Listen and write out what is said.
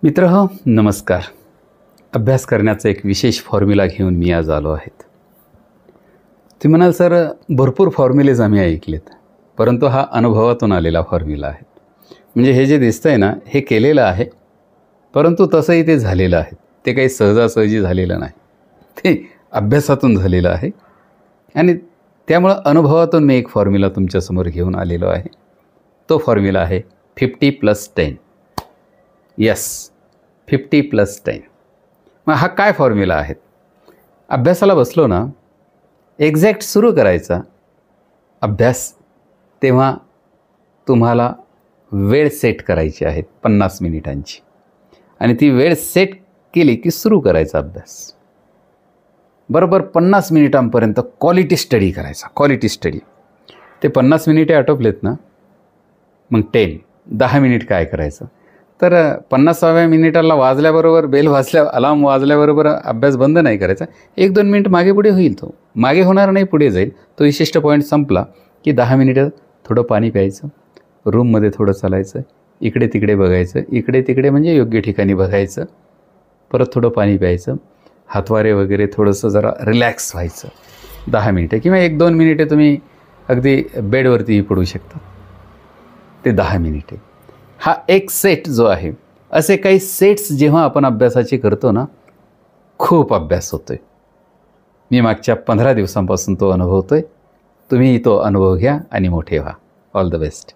मित्रहो नमस्कार. अभ्यास करण्याचा एक विशेष फॉर्म्युला घेऊन मी आज आलो आहेत. तुम्ही म्हणाल सर भरपूर फॉर्म्युलेज आम्ही ऐकलेत, परंतु हा अनुभवातून आलेला फॉर्म्युला आहे. म्हणजे हे जे दिसतंय ना हे केलेलं आहे, परंतु तसंही ते झालेलं आहे. ते काही सहजासहजी झालेलं नाही, ते अभ्यासातून झालेलं आहे. आणि त्यामुळं अनुभवातून मी एक फॉर्म्युला तुमच्यासमोर घेऊन आलेलो आहे. तो फॉर्म्युला आहे 50+10. यस, 50+10. मग हा काय फॉर्म्युला आहे? अभ्यासाला बसलो ना, एक्झॅक्ट सुरू करायचा अभ्यास, तेव्हा तुम्हाला वेळ सेट करायची आहे 50 मिनिटांची. आणि ती वेळ सेट केली की सुरू करायचा अभ्यास. बरोबर 50 मिनिटांपर्यंत क्वालिटी स्टडी करायचा. Quality study. ते 50 मिनिटे आटोपलेत ना, मग 10 मिनिट काय करायचं? तर 50व्या मिनिटाला वाजल्याबरोबर अलार्म वाजल्याबरोबर अभ्यास बंद नाही करायचा. 1-2 मिनिट मागे पुढे होईल, तो मागे होणार नाही, पुढे जाईल. तो विशिष्ट पॉईंट संपला की 10 मिनिटं थोडं पाणी प्यायचं, रूममध्ये थोडं चालायचं, इकडे तिकडे बघायचं, इकडे तिकडे म्हणजे योग्य ठिकाणी बघायचं, परत थोडं पाणी प्यायचं, हातवारे वगैरे थोडंसं जरा रिलॅक्स व्हायचं. 10 मिनिटं किंवा 1-2 मिनिटे तुम्ही अगदी बेडवरतीही पडू शकता. ते 10 मिनिटे. हा एक सेट जो आहे, असे काही सेट्स जेव्हा आपण अभ्यासाचे करतो ना, खूप अभ्यास होतो आहे. मी मागच्या 15 दिवसांपासून तो अनुभवतो आहे. तुम्हीही तो अनुभव घ्या आणि मोठे व्हा. All the best.